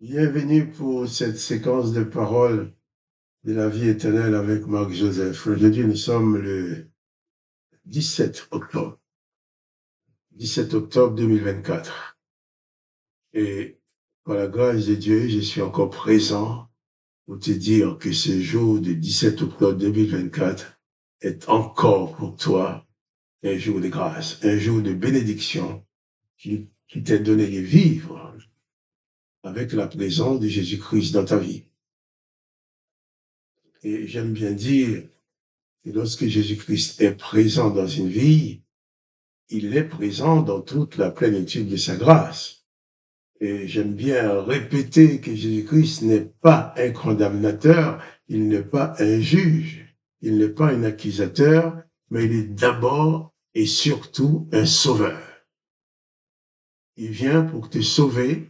Bienvenue pour cette séquence de paroles de la vie éternelle avec Marc Joseph. Aujourd'hui, nous sommes le 17 octobre, 17 octobre 2024. Et par la grâce de Dieu, je suis encore présent pour te dire que ce jour du 17 octobre 2024 est encore pour toi un jour de grâce, un jour de bénédiction qui t'est donné de vivre avec la présence de Jésus-Christ dans ta vie. Et j'aime bien dire, et lorsque Jésus-Christ est présent dans une vie, il est présent dans toute la plénitude de sa grâce. Et j'aime bien répéter que Jésus-Christ n'est pas un condamnateur, il n'est pas un juge, il n'est pas un accusateur, mais il est d'abord et surtout un sauveur. Il vient pour te sauver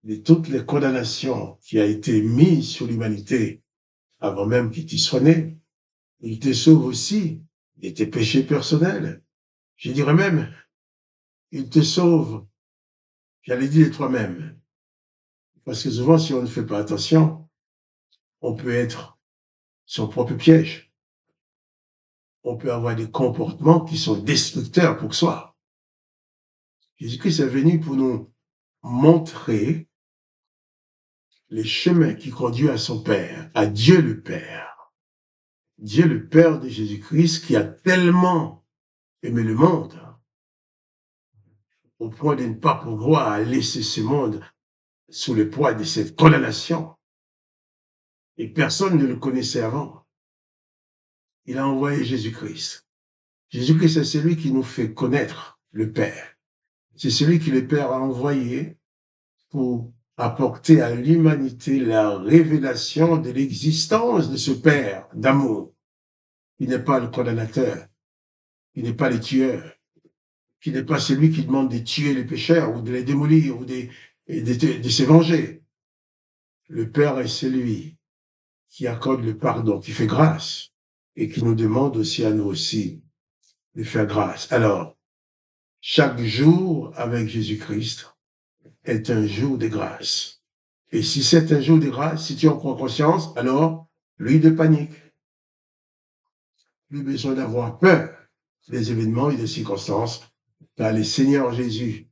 de toutes les condamnations qui a été mises sur l'humanité avant même qu'il t'y soit né. Il te sauve aussi de tes péchés personnels. Je dirais même, il te sauve, j'allais dire de toi-même. Parce que souvent, si on ne fait pas attention, on peut être son propre piège. On peut avoir des comportements qui sont destructeurs pour soi. Jésus-Christ est venu pour nous montrer les chemins qui conduisent à son Père, à Dieu le Père. Dieu le Père de Jésus-Christ qui a tellement aimé le monde au point de ne pas pouvoir laisser ce monde sous le poids de cette condamnation. Et personne ne le connaissait avant. Il a envoyé Jésus-Christ. Jésus-Christ, c'est celui qui nous fait connaître le Père. C'est celui que le Père a envoyé pour apporter à l'humanité la révélation de l'existence de ce Père d'amour. Il n'est pas le condamnateur, il n'est pas le tueur, il n'est pas celui qui demande de tuer les pécheurs ou de les démolir ou de se venger. Le Père est celui qui accorde le pardon, qui fait grâce et qui nous demande aussi à nous aussi de faire grâce. Alors, chaque jour avec Jésus-Christ est un jour de grâce. Et si c'est un jour de grâce, si tu en prends conscience, alors, lui de panique. Plus besoin d'avoir peur des événements et des circonstances, car le Seigneur Jésus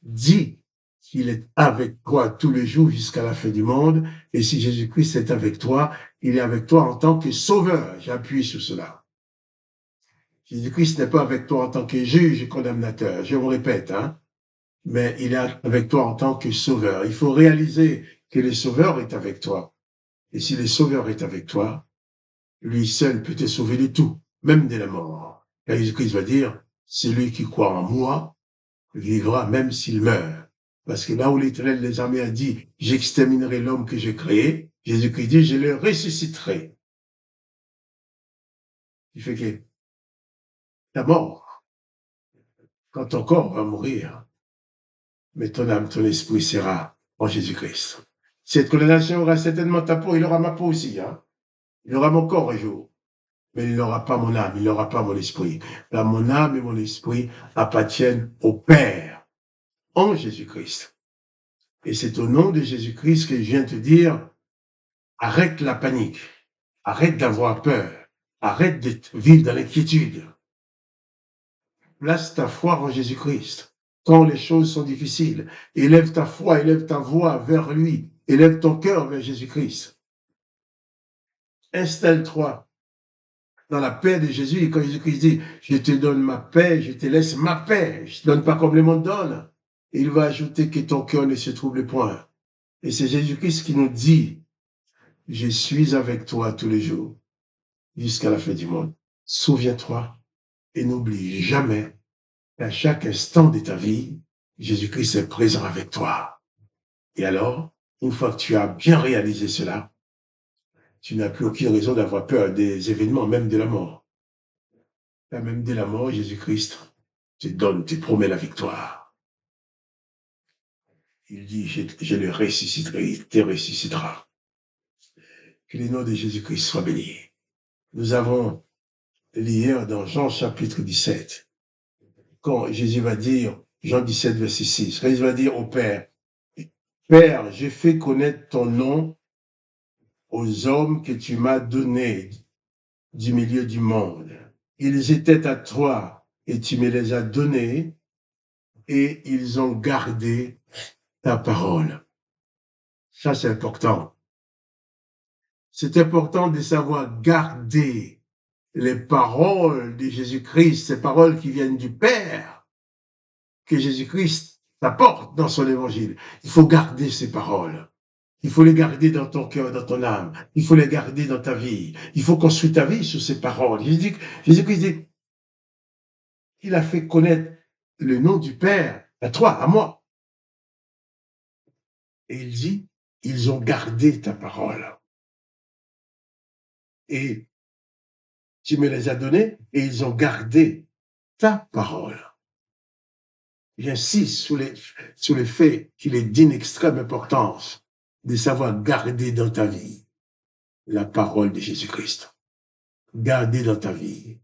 dit qu'il est avec toi tous les jours jusqu'à la fin du monde. Et si Jésus-Christ est avec toi, il est avec toi en tant que sauveur. J'appuie sur cela. Jésus-Christ n'est pas avec toi en tant que juge et condamnateur. Je vous répète, mais il est avec toi en tant que sauveur. Il faut réaliser que le sauveur est avec toi. Et si le sauveur est avec toi, lui seul peut te sauver de tout, même de la mort. Et Jésus-Christ va dire, celui qui croit en moi vivra même s'il meurt. Parce que là où l'Éternel des armées a dit, j'exterminerai l'homme que j'ai créé, Jésus-Christ dit, je le ressusciterai. Il fait que ta mort, quand ton corps va mourir, mais ton âme, ton esprit sera en Jésus-Christ. Cette condamnation aura certainement ta peau, il aura ma peau aussi, Il aura mon corps un jour, mais il n'aura pas mon âme, il n'aura pas mon esprit. Là, mon âme et mon esprit appartiennent au Père, en Jésus-Christ. Et c'est au nom de Jésus-Christ que je viens te dire, arrête la panique, arrête d'avoir peur, arrête de vivre dans l'inquiétude. Place ta foi en Jésus-Christ. Quand les choses sont difficiles, élève ta foi, élève ta voix vers lui, élève ton cœur vers Jésus-Christ. Installe-toi dans la paix de Jésus. Et quand Jésus-Christ dit, je te donne ma paix, je te laisse ma paix, je ne te donne pas comme le monde donne. Et il va ajouter que ton cœur ne se trouble point. Et c'est Jésus-Christ qui nous dit, je suis avec toi tous les jours, jusqu'à la fin du monde. Souviens-toi et n'oublie jamais qu'à chaque instant de ta vie, Jésus-Christ est présent avec toi. Et alors, une fois que tu as bien réalisé cela, tu n'as plus aucune raison d'avoir peur des événements, même de la mort. Là, même de la mort, Jésus-Christ te promet la victoire. Il dit, je le ressusciterai, il te ressuscitera. Que le nom de Jésus-Christ soit béni. Nous avons lu hier dans Jean chapitre 17, quand Jésus va dire, Jean 17, verset 6, quand il va dire au Père, Père, j'ai fait connaître ton nom aux hommes que tu m'as donnés du milieu du monde. Ils étaient à toi et tu me les as donnés et ils ont gardé ta parole. Ça, c'est important. C'est important de savoir garder les paroles de Jésus-Christ, ces paroles qui viennent du Père, que Jésus-Christ apporte dans son évangile. Il faut garder ces paroles. Il faut les garder dans ton cœur, dans ton âme. Il faut les garder dans ta vie. Il faut construire ta vie sur ces paroles. Jésus-Christ dit, il a fait connaître le nom du Père à toi, à moi. Et il dit, ils ont gardé ta parole. Et tu me les as donnés et ils ont gardé ta parole. J'insiste sur le fait qu'il est d'une extrême importance de savoir garder dans ta vie la parole de Jésus-Christ. Garder dans ta vie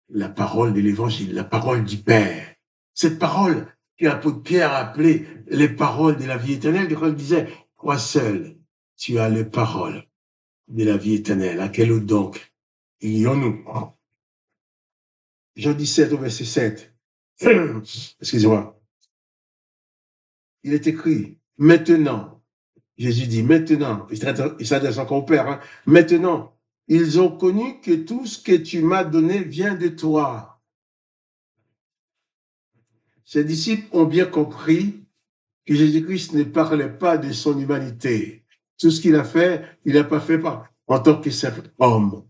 la parole de l'Évangile, la parole du Père. Cette parole que l'apôtre Pierre a appelée les paroles de la vie éternelle, quand il disait, toi seul, tu as les paroles de la vie éternelle. À quelle autre donc y en-nous? Jean 17 au verset 7. Excusez-moi. Il est écrit, maintenant, Jésus dit, maintenant, il s'adresse encore au Père, hein, maintenant, ils ont connu que tout ce que tu m'as donné vient de toi. Ses disciples ont bien compris que Jésus-Christ ne parlait pas de son humanité. Tout ce qu'il a fait, il n'a pas fait en tant que simple homme.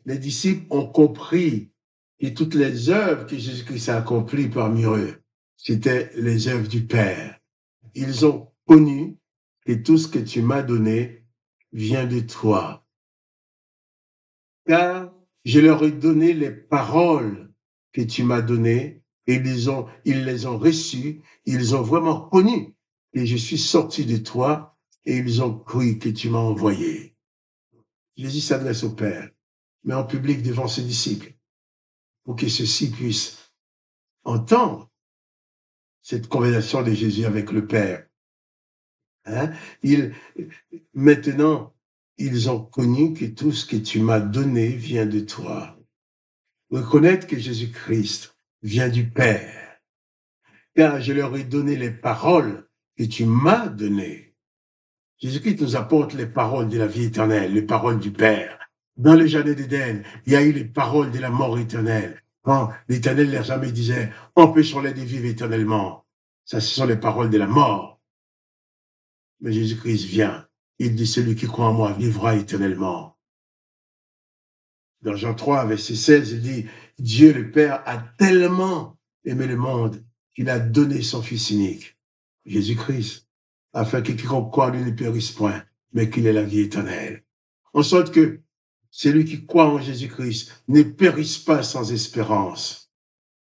Les disciples ont compris que toutes les œuvres que Jésus-Christ a accomplies parmi eux, c'était les œuvres du Père. Ils ont connu que tout ce que tu m'as donné vient de toi. Car je leur ai donné les paroles que tu m'as données et ils les ont reçues, ils ont vraiment connu que je suis sorti de toi et ils ont cru que tu m'as envoyé. Jésus s'adresse au Père, mais en public devant ses disciples, pour que ceux-ci puissent entendre cette conversation de Jésus avec le Père. Hein? Maintenant, ils ont connu que tout ce que tu m'as donné vient de toi. Reconnaître que Jésus-Christ vient du Père, car je leur ai donné les paroles que tu m'as données. Jésus-Christ nous apporte les paroles de la vie éternelle, les paroles du Père. Dans le jardin d'Éden, il y a eu les paroles de la mort éternelle. Quand l'Éternel leur jamais disait, empêchons-les de vivre éternellement. Ça, ce sont les paroles de la mort. Mais Jésus-Christ vient. Il dit, celui qui croit en moi vivra éternellement. Dans Jean 3, verset 16, il dit, Dieu le Père a tellement aimé le monde qu'il a donné son Fils unique, Jésus-Christ, afin que quiconque croit lui ne périsse point, mais qu'il ait la vie éternelle. En sorte que celui qui croit en Jésus-Christ ne périsse pas sans espérance.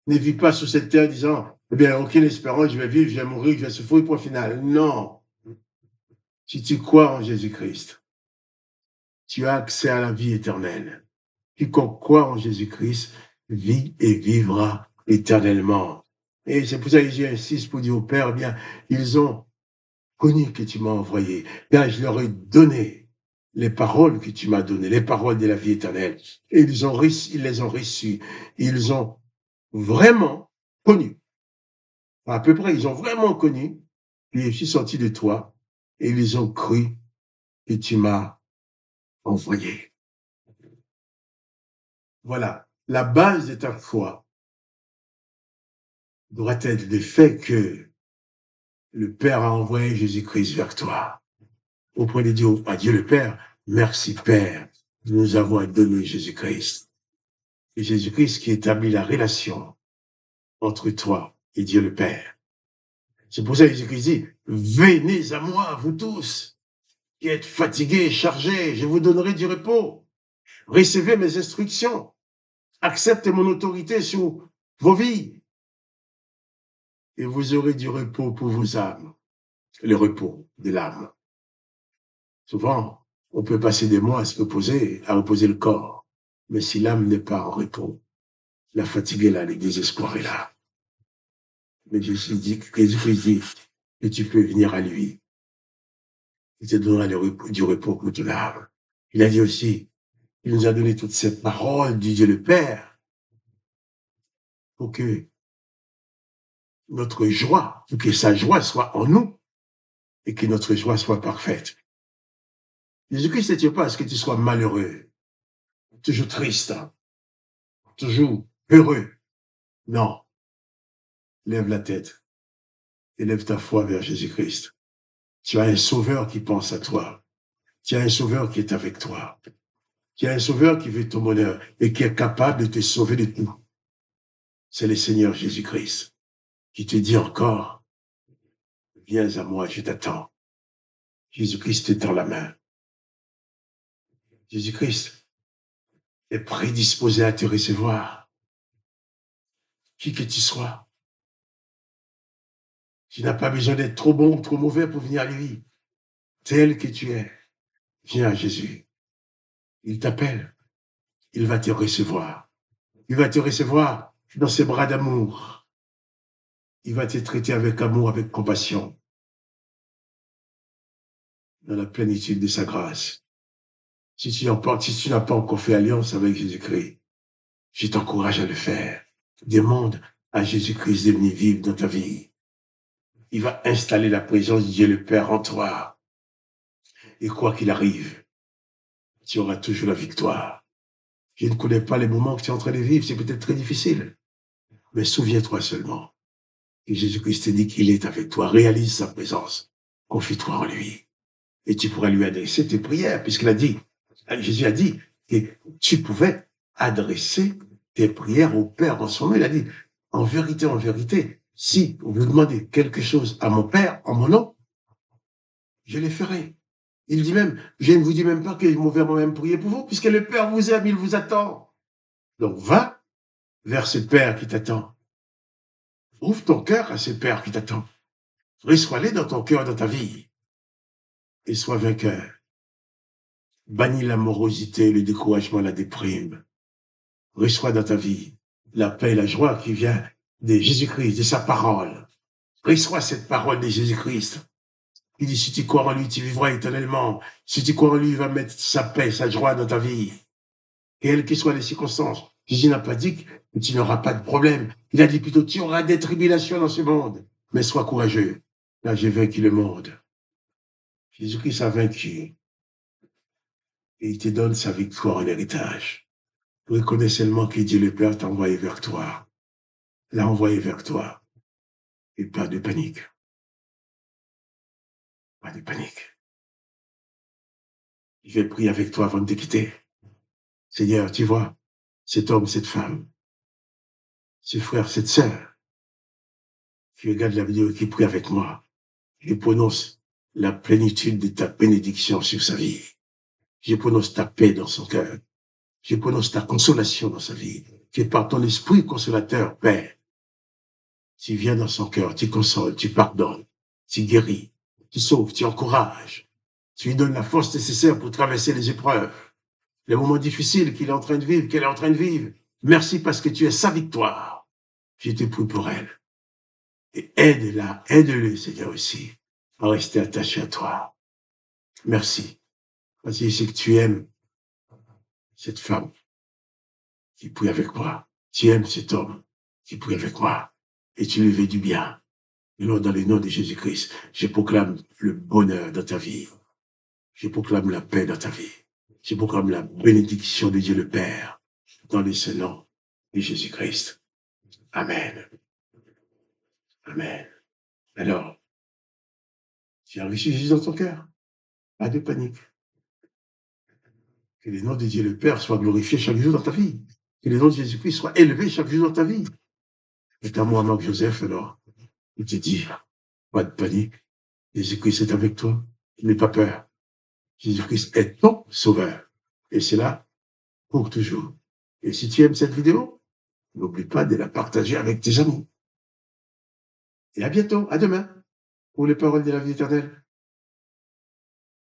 Ne vit pas sur cette terre disant, eh bien, aucune espérance, je vais vivre, je vais mourir, je vais souffrir, point final. Non. Si tu crois en Jésus-Christ, tu as accès à la vie éternelle. Quiconque croit en Jésus-Christ vit et vivra éternellement. Et c'est pour ça que j'insiste pour dire au Père, eh bien, ils ont connu que tu m'as envoyé, car je leur ai donné les paroles que tu m'as données, les paroles de la vie éternelle. Et ils les ont reçues. Ils ont vraiment connu. À peu près, ils ont vraiment connu que je suis sorti de toi et ils ont cru que tu m'as envoyé. Voilà. La base de ta foi doit être le fait que le Père a envoyé Jésus-Christ vers toi. Au point de dire à Dieu le Père, merci Père de nous avoir donné Jésus-Christ. Et Jésus-Christ qui établit la relation entre toi et Dieu le Père. C'est pour ça que Jésus-Christ dit, venez à moi, vous tous, qui êtes fatigués et chargés, je vous donnerai du repos. Recevez mes instructions. Acceptez mon autorité sur vos vies. Et vous aurez du repos pour vos âmes. Le repos de l'âme. Souvent, on peut passer des mois à reposer le corps. Mais si l'âme n'est pas en repos, la fatigue est là, le désespoir est là. Mais Jésus-Christ dit, et tu peux venir à lui. Il te donnera du repos pour ton âme. Il a dit aussi, il nous a donné toutes ces paroles du Dieu le Père pour que notre joie, pour que sa joie soit en nous et que notre joie soit parfaite. Jésus-Christ ne tient pas à ce que tu sois malheureux, toujours triste, toujours heureux. Non. Lève la tête et lève ta foi vers Jésus-Christ. Tu as un sauveur qui pense à toi. Tu as un sauveur qui est avec toi. Tu as un sauveur qui veut ton bonheur et qui est capable de te sauver de tout. C'est le Seigneur Jésus-Christ qui te dit encore, viens à moi, je t'attends. Jésus-Christ te tend la main. Jésus-Christ est prédisposé à te recevoir. Qui que tu sois. Tu n'as pas besoin d'être trop bon ou trop mauvais pour venir à lui. Tel que tu es, viens à Jésus. Il t'appelle. Il va te recevoir. Il va te recevoir dans ses bras d'amour. Il va te traiter avec amour, avec compassion. Dans la plénitude de sa grâce. Si tu n'as pas encore fait alliance avec Jésus-Christ, je t'encourage à le faire. Demande à Jésus-Christ de venir vivre dans ta vie. Il va installer la présence de Dieu le Père en toi. Et quoi qu'il arrive, tu auras toujours la victoire. Je ne connais pas les moments que tu es en train de vivre, c'est peut-être très difficile. Mais souviens-toi seulement que Jésus-Christ te dit qu'il est avec toi. Réalise sa présence. Confie-toi en lui. Et tu pourras lui adresser tes prières, puisqu'il a dit, Jésus a dit que tu pouvais adresser tes prières au Père en son nom. Il a dit, en vérité, si vous demandez quelque chose à mon Père en mon nom, je le ferai. Il dit même, je ne vous dis même pas que mon Père moi-même prier pour vous, puisque le Père vous aime, il vous attend. Donc va vers ce Père qui t'attend. Ouvre ton cœur à ce Père qui t'attend. Reçois-les dans ton cœur, dans ta vie. Et sois vainqueur. Bannis la morosité, le découragement, la déprime. Reçois dans ta vie la paix et la joie qui vient de Jésus-Christ, de sa parole. Reçois cette parole de Jésus-Christ. Il dit, si tu crois en lui, tu vivras éternellement. Si tu crois en lui, il va mettre sa paix, sa joie dans ta vie. Quelles que soient les circonstances. Jésus n'a pas dit que tu n'auras pas de problème. Il a dit plutôt, tu auras des tribulations dans ce monde. Mais sois courageux. Là, j'ai vaincu le monde. Jésus-Christ a vaincu. Et il te donne sa victoire en héritage. Reconnais seulement que Dieu le Père t'a envoyé vers toi. L'a envoyé vers toi. Et pas de panique. Pas de panique. Je vais prier avec toi avant de te quitter. Seigneur, tu vois, cet homme, cette femme, ce frère, cette sœur, qui regarde la vidéo et qui prie avec moi, je prononce la plénitude de ta bénédiction sur sa vie. Je prononce ta paix dans son cœur. Je prononce ta consolation dans sa vie. Que par ton esprit consolateur, Père, tu viens dans son cœur, tu consoles, tu pardonnes, tu guéris, tu sauves, tu encourages. Tu lui donnes la force nécessaire pour traverser les épreuves, les moments difficiles qu'il est en train de vivre, qu'elle est en train de vivre. Merci parce que tu es sa victoire. Je te prie pour elle. Et aide-la, aide-le, Seigneur, aussi, à rester attaché à toi. Merci. Parce que je sais que tu aimes cette femme qui prie avec moi. Tu aimes cet homme qui prie avec moi. Et tu lui veux du bien. Et alors, dans le nom de Jésus-Christ, je proclame le bonheur dans ta vie. Je proclame la paix dans ta vie. Je proclame la bénédiction de Dieu le Père dans le seul nom de Jésus-Christ. Amen. Amen. Alors, tu as reçu Jésus dans ton cœur. Pas de panique. Que le nom de Dieu le Père soit glorifié chaque jour dans ta vie. Que le nom de Jésus-Christ soit élevé chaque jour dans ta vie. Et à moi, Marc Joseph, alors, il te dit, pas de panique. Jésus-Christ est avec toi. N'aie pas peur. Jésus-Christ est ton sauveur. Et c'est là pour toujours. Et si tu aimes cette vidéo, n'oublie pas de la partager avec tes amis. Et à bientôt, à demain, pour les paroles de la vie éternelle.